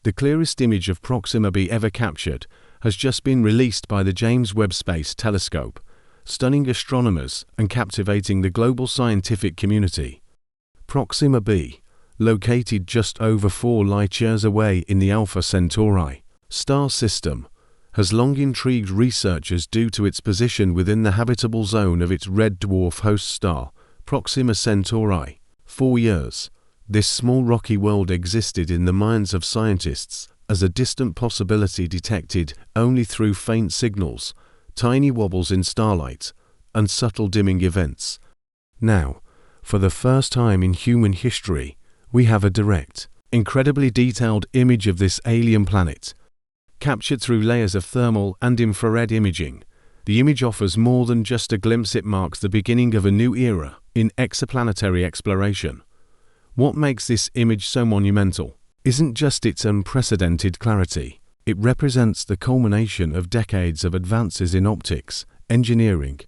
The clearest image of Proxima b ever captured has just been released by the James Webb Space Telescope, stunning astronomers and captivating the global scientific community. Proxima b, located just over 4 light-years away in the Alpha Centauri star system, has long intrigued researchers due to its position within the habitable zone of its red dwarf host star, Proxima Centauri. For years, this small rocky world existed in the minds of scientists as a distant possibility detected only through faint signals, tiny wobbles in starlight, and subtle dimming events. Now, for the first time in human history, we have a direct, incredibly detailed image of this alien planet. Captured through layers of thermal and infrared imaging, the image offers more than just a glimpse. It marks the beginning of a new era in exoplanetary exploration. What makes this image so monumental isn't just its unprecedented clarity. It represents the culmination of decades of advances in optics, engineering,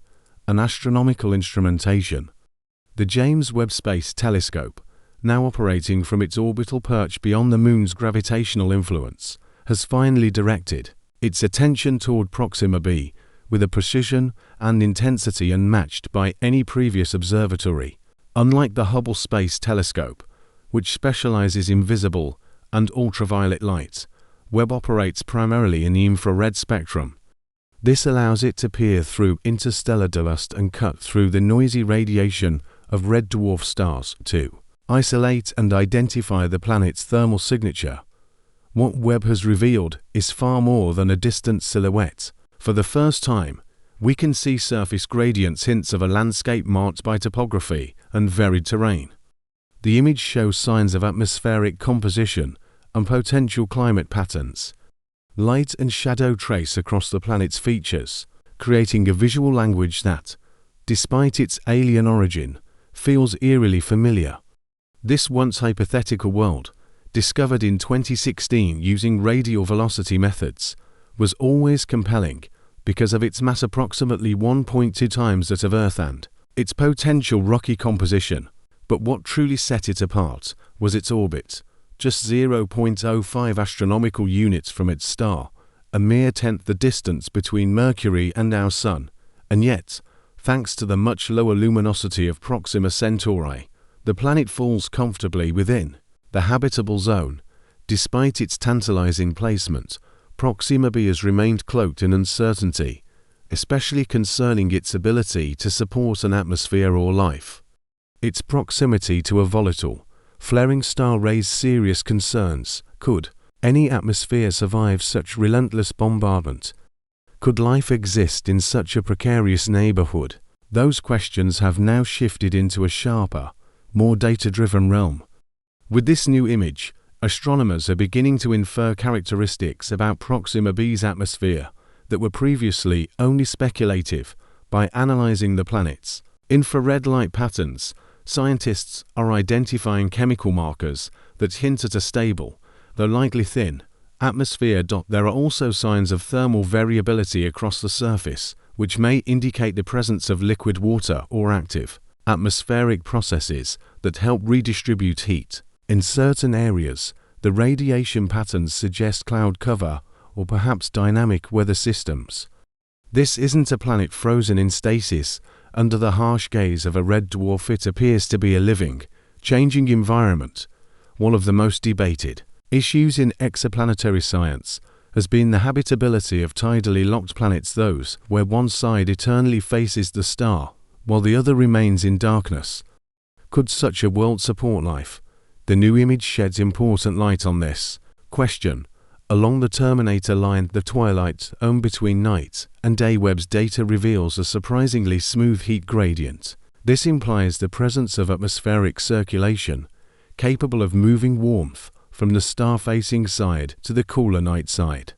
and astronomical instrumentation. The James Webb Space Telescope, now operating from its orbital perch beyond the Moon's gravitational influence, has finally directed its attention toward Proxima b with a precision and intensity unmatched by any previous observatory. Unlike the Hubble Space Telescope, which specializes in visible and ultraviolet light, Webb operates primarily in the infrared spectrum. This allows it to peer through interstellar dust and cut through the noisy radiation of red dwarf stars to isolate and identify the planet's thermal signature. What Webb has revealed is far more than a distant silhouette. For the first time, we can see surface gradients, hints of a landscape marked by topography and varied terrain. The image shows signs of atmospheric composition and potential climate patterns. Light and shadow trace across the planet's features, creating a visual language that, despite its alien origin, feels eerily familiar. This once hypothetical world, discovered in 2016 using radial velocity methods, was always compelling because of its mass, approximately 1.2 times that of Earth, and its potential rocky composition. But what truly set it apart was its orbit, just 0.05 astronomical units from its star, a mere tenth the distance between Mercury and our Sun. And yet, thanks to the much lower luminosity of Proxima Centauri, the planet falls comfortably within the habitable zone. Despite its tantalizing placement, Proxima b has remained cloaked in uncertainty, especially concerning its ability to support an atmosphere or life. Its proximity to a volatile, flaring star raised serious concerns. Could any atmosphere survive such relentless bombardment? Could life exist in such a precarious neighborhood? Those questions have now shifted into a sharper, more data-driven realm. With this new image, astronomers are beginning to infer characteristics about Proxima b's atmosphere that were previously only speculative. By analyzing the planet's infrared light patterns, scientists are identifying chemical markers that hint at a stable, though likely thin, atmosphere. There are also signs of thermal variability across the surface, which may indicate the presence of liquid water or active atmospheric processes that help redistribute heat. In certain areas, the radiation patterns suggest cloud cover or perhaps dynamic weather systems. This isn't a planet frozen in stasis under the harsh gaze of a red dwarf. It appears to be a living, changing environment. One of the most debated issues in exoplanetary science has been the habitability of tidally locked planets, those where one side eternally faces the star while the other remains in darkness. Could such a world support life? The new image sheds important light on this question. Along the Terminator line, the twilight zone between night and day, Webb's data reveals a surprisingly smooth heat gradient. This implies the presence of atmospheric circulation, capable of moving warmth from the star-facing side to the cooler night side.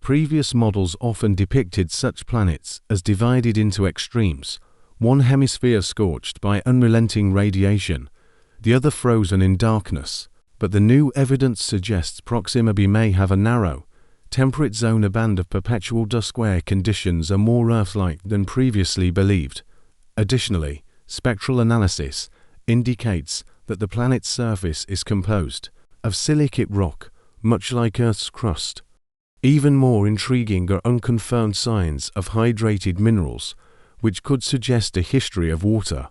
Previous models often depicted such planets as divided into extremes, one hemisphere scorched by unrelenting radiation, the other frozen in darkness. But the new evidence suggests Proxima b may have a narrow, temperate zone. A band of perpetual dusk where conditions are more Earth-like than previously believed. Additionally, spectral analysis indicates that the planet's surface is composed of silicate rock much like Earth's crust. Even more intriguing are unconfirmed signs of hydrated minerals, which could suggest a history of water.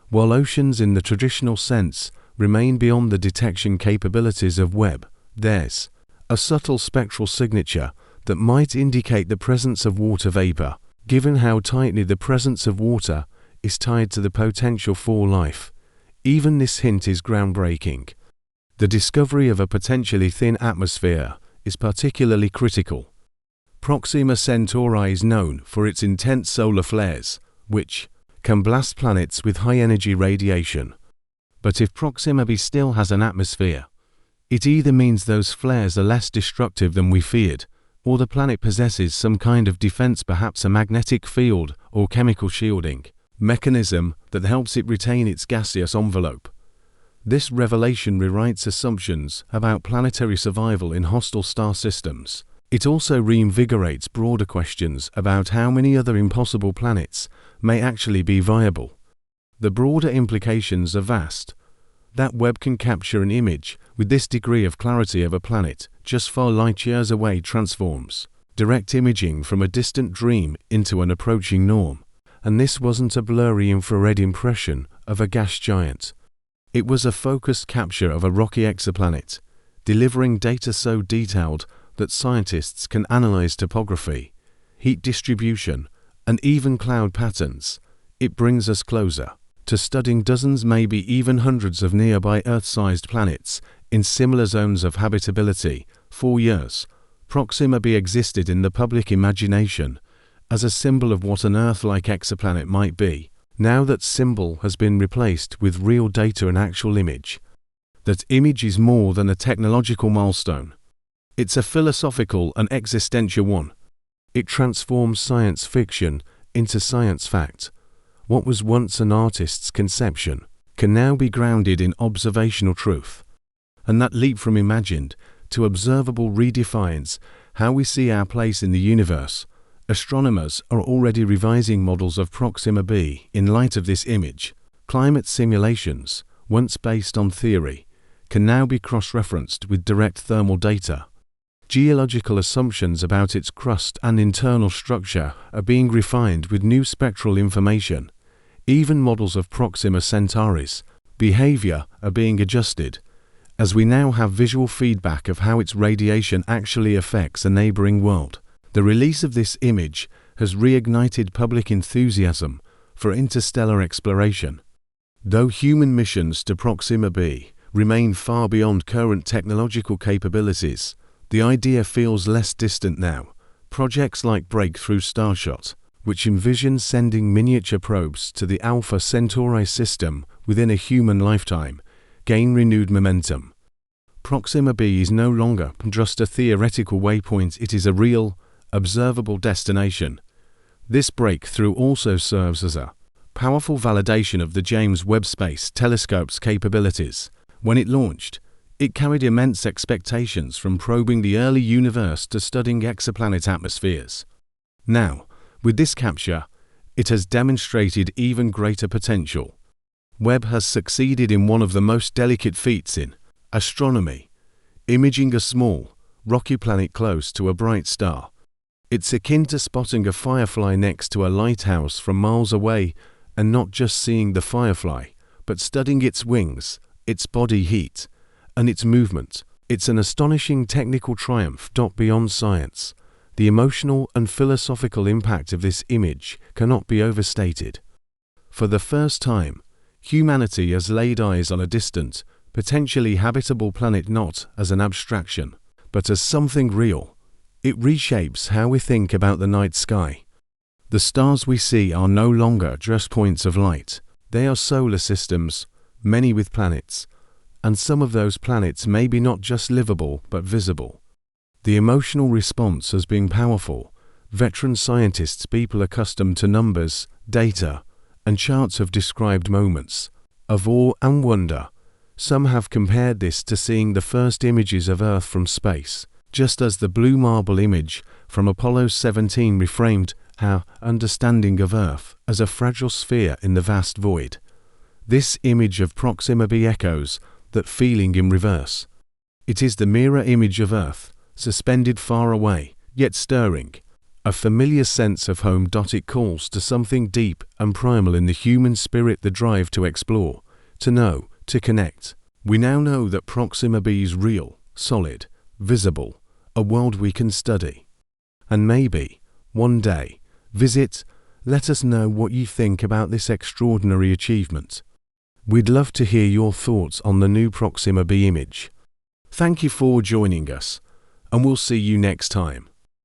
While oceans in the traditional sense remain beyond the detection capabilities of Webb, there's a subtle spectral signature that might indicate the presence of water vapor, given how tightly the presence of water is tied to the potential for life. Even this hint is groundbreaking. The discovery of a potentially thin atmosphere is particularly critical. Proxima Centauri is known for its intense solar flares, which can blast planets with high-energy radiation. But if Proxima b still has an atmosphere, it either means those flares are less destructive than we feared, or the planet possesses some kind of defense, perhaps a magnetic field or chemical shielding mechanism that helps it retain its gaseous envelope. This revelation rewrites assumptions about planetary survival in hostile star systems. It also reinvigorates broader questions about how many other impossible planets may actually be viable. The broader implications are vast. That Webb can capture an image with this degree of clarity of a planet just 4 light-years away transforms direct imaging from a distant dream into an approaching norm. And this wasn't a blurry infrared impression of a gas giant. It was a focused capture of a rocky exoplanet, delivering data so detailed that scientists can analyze topography, heat distribution, and even cloud patterns. It brings us closer to studying dozens, maybe even hundreds of nearby Earth-sized planets in similar zones of habitability. For years, Proxima b existed in the public imagination as a symbol of what an Earth-like exoplanet might be. Now that symbol has been replaced with real data and actual image. That image is more than a technological milestone. It's a philosophical and existential one. It transforms science fiction into science fact. What was once an artist's conception can now be grounded in observational truth. And that leap from imagined to observable redefines how we see our place in the universe. Astronomers are already revising models of Proxima b in light of this image. Climate simulations, once based on theory, can now be cross-referenced with direct thermal data. Geological assumptions about its crust and internal structure are being refined with new spectral information. Even models of Proxima Centauri's behavior are being adjusted, as we now have visual feedback of how its radiation actually affects a neighboring world. The release of this image has reignited public enthusiasm for interstellar exploration. Though human missions to Proxima b remain far beyond current technological capabilities, the idea feels less distant now. Projects like Breakthrough Starshot, which envision sending miniature probes to the Alpha Centauri system within a human lifetime, gain renewed momentum. Proxima b is no longer just a theoretical waypoint, it is a real, observable destination. This breakthrough also serves as a powerful validation of the James Webb Space Telescope's capabilities. When it launched, it carried immense expectations from probing the early universe to studying exoplanet atmospheres. Now, with this capture, it has demonstrated even greater potential. Webb has succeeded in one of the most delicate feats in astronomy, imaging a small, rocky planet close to a bright star. It's akin to spotting a firefly next to a lighthouse from miles away and not just seeing the firefly, but studying its wings, its body heat, and its movement. It's an astonishing technical triumph beyond science. The emotional and philosophical impact of this image cannot be overstated. For the first time, humanity has laid eyes on a distant, potentially habitable planet not as an abstraction, but as something real. It reshapes how we think about the night sky. The stars we see are no longer just points of light. They are solar systems, many with planets, and some of those planets may be not just livable but visible. The emotional response has been powerful. Veteran scientists, people accustomed to numbers, data, and charts have described moments of awe and wonder. Some have compared this to seeing the first images of Earth from space, just as the blue marble image from Apollo 17 reframed our understanding of Earth as a fragile sphere in the vast void. This image of Proxima b echoes that feeling in reverse. It is the mirror image of Earth, suspended far away, yet stirring. A familiar sense of home. It calls to something deep and primal in the human spirit, the drive to explore, to know, to connect. We now know that Proxima b is real, solid, visible, a world we can study. And maybe, one day, visit. Let us know what you think about this extraordinary achievement. We'd love to hear your thoughts on the new Proxima b image. Thank you for joining us, and we'll see you next time.